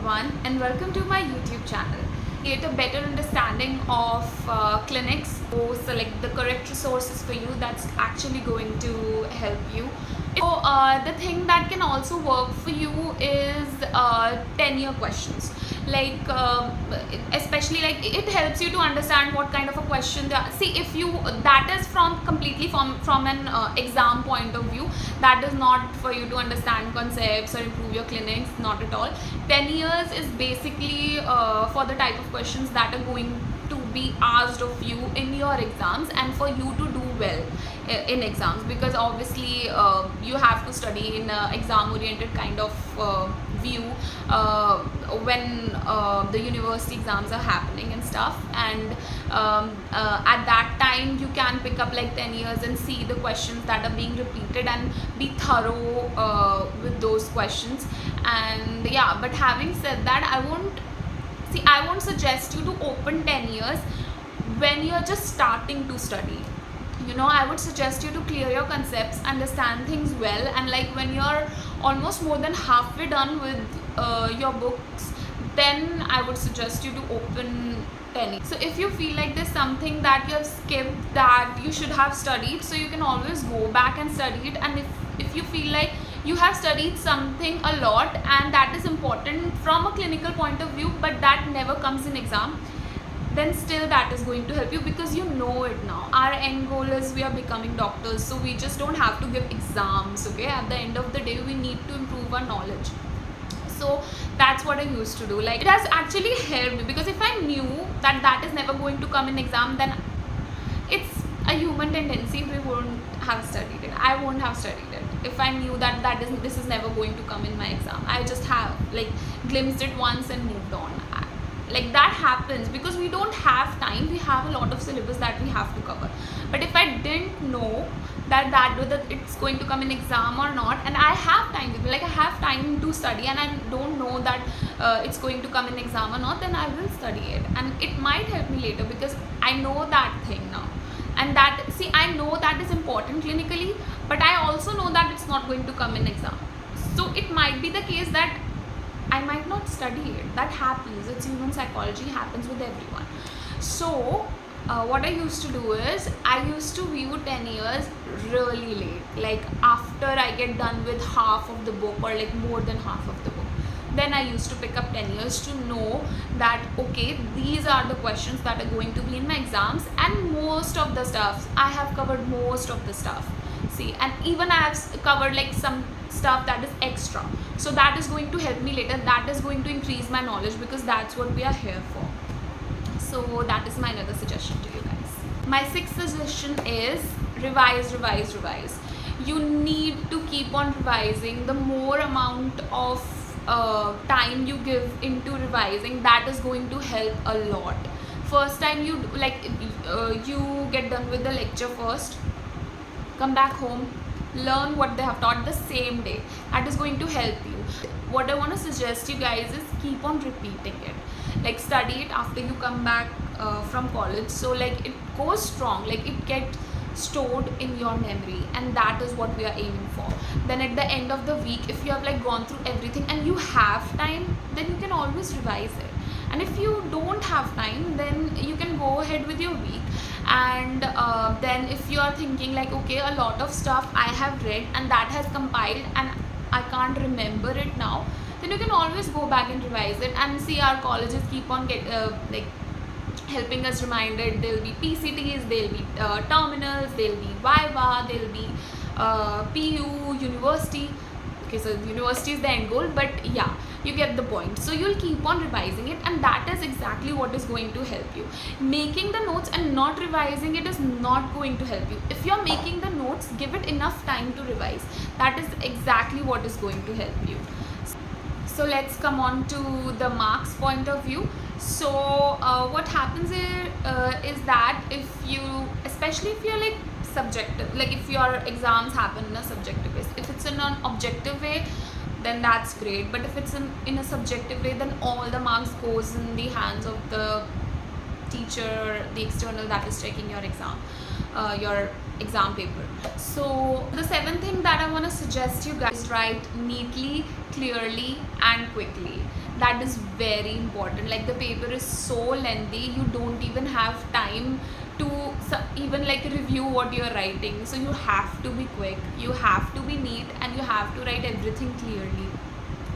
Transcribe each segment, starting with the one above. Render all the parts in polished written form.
everyone, and welcome to my YouTube channel. Get a better understanding of clinics, so select the correct resources for you that's actually going to help you. So the thing that can also work for you is tenure questions. Like especially like it helps you to understand what kind of a question they are. See, if you that is from completely from an exam point of view, that is not for you to understand concepts or improve your clinics, not at all. 10 years is basically for the type of questions that are going to be asked of you in your exams and for you to do well in exams, because obviously you have to study in an exam oriented kind of view when the university exams are happening and stuff, and at that time you can pick up like 10 years and see the questions that are being repeated and be thorough with those questions. And yeah, but having said that, I won't suggest you to open 10 years when you're just starting to study. I would suggest you to clear your concepts, understand things well, and like when you're almost more than halfway done with your books, then I would suggest you to open 10 years. So if you feel like there's something that you have skipped that you should have studied, so you can always go back and study it. And if you feel like you have studied something a lot and that is important from a clinical point of view, but that never comes in exam, then still that is going to help you because you know it now. Our end goal is we are becoming doctors, so we just don't have to give exams, okay? At the end of the day, we need to improve our knowledge. So that's what I used to do. Like, it has actually helped me, because if I knew that that is never going to come in exam, then it's a human tendency, we won't have studied it. I won't have studied it if I knew that this is never going to come in my exam. I just have like glimpsed it once and moved on. Like that happens because we don't have time. We have a lot of syllabus that we have to cover. But if I didn't know that whether it's going to come in exam or not, and I have time, like I have time to study, and I don't know that it's going to come in exam or not, then I will study it, and it might help me later because I know that thing now. And that, see, I know that is important clinically, but I also know that it's not going to come in exam. So it might be the case that I might not study it. That happens. It's human psychology, happens with everyone. So what I used to do is I used to view 10 years really late, like after I get done with half of the book or like more than half of the book. Then I used to pick up 10 years to know that okay, these are the questions that are going to be in my exams, and most of the stuff I have covered. Most of the stuff, see, and even I have covered like some stuff that is extra, so that is going to help me later. That is going to increase my knowledge because that's what we are here for. So that is my another suggestion to you guys. My sixth suggestion is revise. You need to keep on revising. The more amount of time you give into revising, that is going to help a lot. First time you you get done with the lecture first, come back home, learn what they have taught the same day. That is going to help you. What I want to suggest you guys is keep on repeating it. Like study it after you come back from college, so like it goes strong, like it gets stored in your memory, and that is what we are aiming for. Then at the end of the week, if you have like gone through everything and you have time, then you can always revise it. And if you don't have time, then you can go ahead with your week. And then if you are thinking like okay, a lot of stuff I have read and that has compiled and I can't remember it now, then you can always go back and revise it. And see, our colleges keep on like helping us reminded. There will be PCTs, there will be terminals, there will be viva, there will be PU, university. Okay, so university is the end goal, but yeah, you get the point. So you'll keep on revising it, and that is exactly what is going to help you. Making the notes and not revising it is not going to help you. If you're making the notes, give it enough time to revise. That is exactly what is going to help you. So let's come on to the marks point of view. So what happens here is that if you, especially if you're like subjective, like if your exams happen in a subjective way, if it's in an objective way, then that's great. But if it's in a subjective way, then all the marks goes in the hands of the teacher, the external that is checking your exam, your exam paper. So the seventh thing that I want to suggest you guys is write neatly, clearly and quickly. That is very important. Like the paper is so lengthy, you don't even have time to even like review what you're writing. So you have to be quick, you have to be neat, and you have to write everything clearly,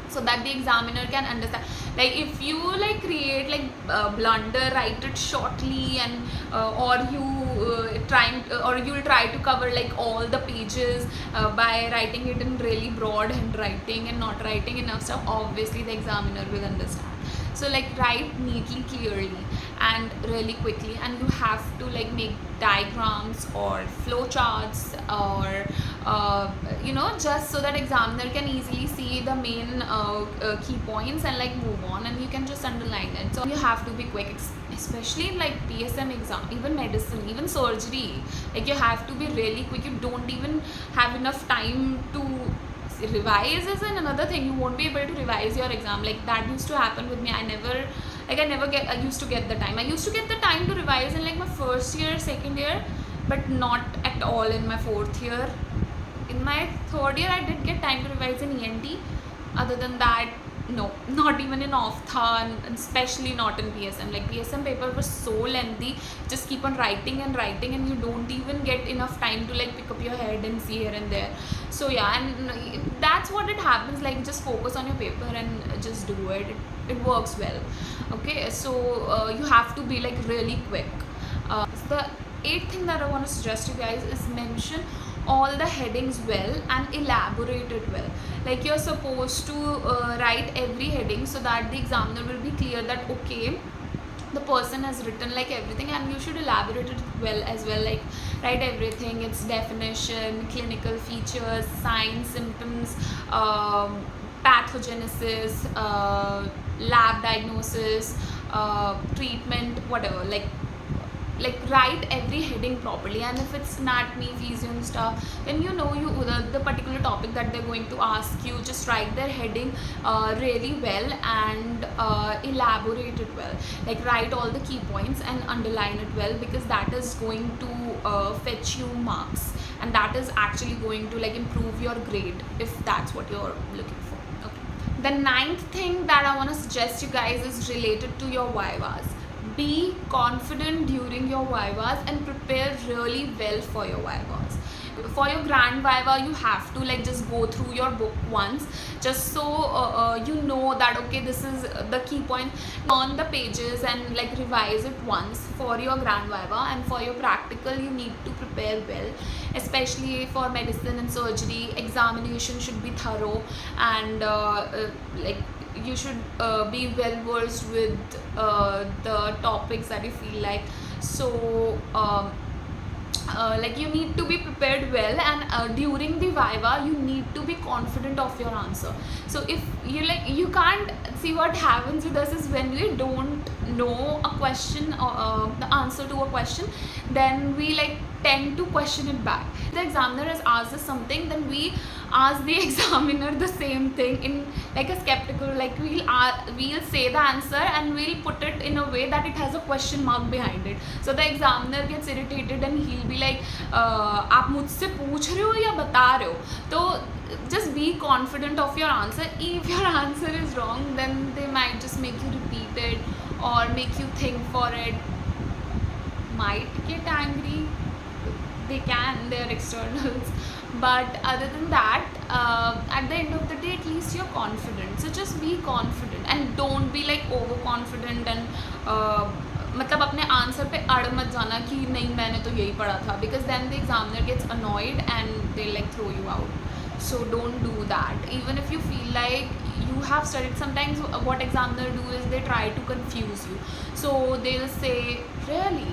so that the examiner can understand. Like if you like create like blunder, write it shortly, and or you'll try to cover like all the pages by writing it in really broad handwriting and not writing enough stuff, obviously the examiner will understand. So like write neatly, clearly and really quickly, and you have to like make diagrams or flow charts, or just so that examiner can easily see the main key points and like move on, and you can just underline it. So you have to be quick, especially in like PSM exam, even medicine, even surgery. Like you have to be really quick. You don't even have enough time to revise. Is another thing, you won't be able to revise your exam. Like that used to happen with me. I used to get the time. I used to get the time to revise in like my first year, second year, but not at all in my fourth year. In my third year, I did get time to revise in ENT. Other than that, no, not even in Ophtha, and especially not in PSM. Like PSM paper was so lengthy, just keep on writing and writing, and you don't even get enough time to like pick up your head and see here and there. So yeah, and that's what it happens. Like just focus on your paper and just do it. It works well. Okay, so you have to be like really quick. So the eighth thing that I want to suggest you guys is mention all the headings well and elaborate it well. Like you're supposed to write every heading so that the examiner will be clear that okay, the person has written like everything, and you should elaborate it well as well. Like write everything, its definition, clinical features, signs, symptoms, pathogenesis, lab diagnosis, treatment, whatever. Like write every heading properly. And if it's anatomy, physio and stuff, then the particular topic that they're going to ask you, just write their heading really well and elaborate it well. Like write all the key points and underline it well, because that is going to fetch you marks, and that is actually going to like improve your grade if that's what you're looking for. Okay. The ninth thing that I want to suggest you guys is related to your vivas. Be confident during your vivas and prepare really well for your vivas. For your grand viva, you have to like just go through your book once, just so you know that okay, this is the key point. Learn the pages and like revise it once for your grand viva. And for your practical, you need to prepare well, especially for medicine and surgery. Examination should be thorough, and like you should be well versed with the topics that you feel like. So like you need to be prepared well, and during the viva you need to be confident of your answer. So if you can't see, what happens with us is when we don't know a question or the answer to a question, then we like tend to question it back. If the examiner has asked us something, then we ask the examiner the same thing in like a skeptical, like we'll say the answer and we'll put it in a way that it has a question mark behind it. So the examiner gets irritated and he'll be like, आप मुझसे पूछ रहे हो या बता रहे हो? So just be confident of your answer. If your answer is wrong, then they might just make you repeat it or make you think for it. Might get angry, they're externals, but other than that, at the end of the day, at least you're confident. So just be confident and don't be like overconfident and मतलब अपने answer पे अड़ मत जाना कि नहीं मैंने तो यही पढ़ा था, because then the examiner gets annoyed and they like throw you out. So don't do that. Even if you feel like you have studied, sometimes what examiner do is they try to confuse you. So they'll say, really,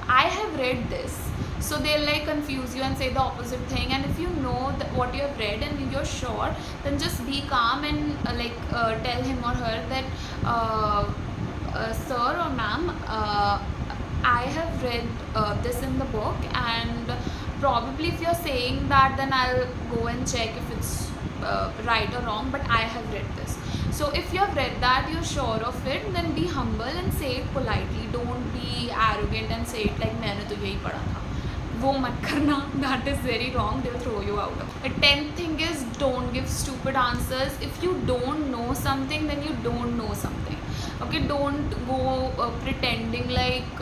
I have read this. So they'll like confuse you and say the opposite thing. And if you know that what you have read and you're sure, then just be calm and tell him or her that sir or ma'am, I have read this in the book, and probably if you're saying that, then I'll go and check if it's right or wrong, but I have read this. So if you have read that, you're sure of it, then be humble and say it politely. Don't be arrogant and say it like मैंने तो यही पढ़ा था. वो मत करना, that is very wrong, they'll throw you out. The 10th thing is don't give stupid answers. If you don't know something, then you don't know something. Okay, don't go pretending like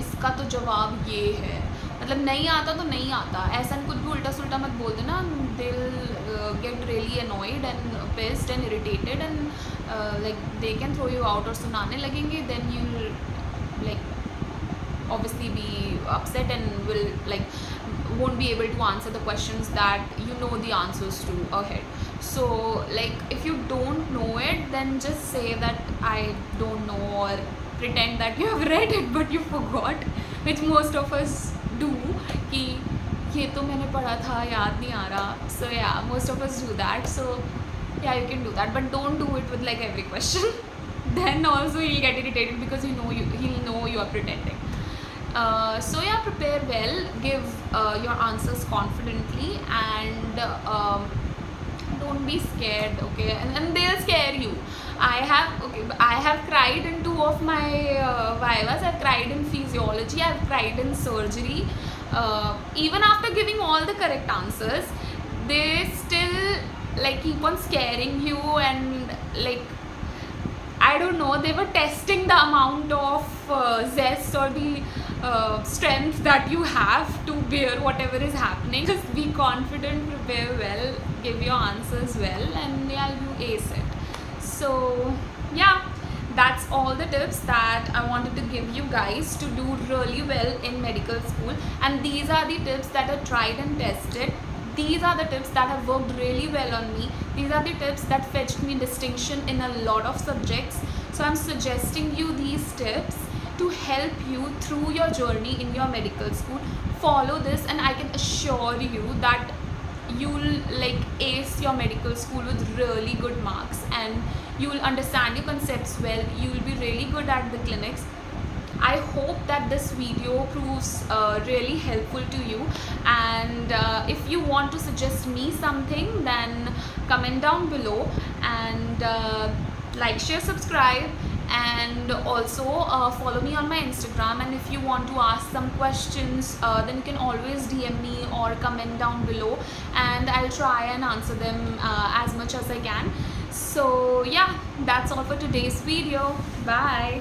इसका तो जवाब ये है, मतलब नहीं आता तो नहीं आता, ऐसा कुछ भी उल्टा सुल्टा मत बोल देना. They'll get really annoyed and pissed and irritated and like they can throw you out और सुनाने लगेंगे. Then you'll like obviously be upset and will like won't be able to answer the questions that you know the answers to ahead. So like if you don't know it, then just say that I don't know, or pretend that you have read it but you forgot, which most of us do, कि ये तो मैंने पढ़ा था याद नहीं आ रहा. So yeah, most of us do that. So yeah, you can do that, but don't do it with like every question. Then also he'll get irritated because he'll know you are pretending. So yeah, prepare well, give your answers confidently, and don't be scared, okay? And they'll scare you. I have cried in 2 of my vivas. I've cried in physiology, I've cried in surgery. Even after giving all the correct answers, they still like keep on scaring you, and like I don't know, they were testing the amount of zest or the strength that you have to bear whatever is happening. Just be confident, prepare well, give your answers well, and yeah, you ace it. So yeah, that's all the tips that I wanted to give you guys to do really well in medical school. And these are the tips that are tried and tested. These are the tips that have worked really well on me. These are the tips that fetched me distinction in a lot of subjects. So I'm suggesting you these tips to help you through your journey in your medical school. Follow this and I can assure you that you'll like ace your medical school with really good marks, and you'll understand your concepts well. You'll be really good at the clinics. I hope that this video proves really helpful to you, and if you want to suggest me something, then comment down below, and like, share, subscribe, and also follow me on my Instagram. And if you want to ask some questions, then you can always DM me or comment down below, and I'll try and answer them as much as I can. So yeah, that's all for today's video. Bye.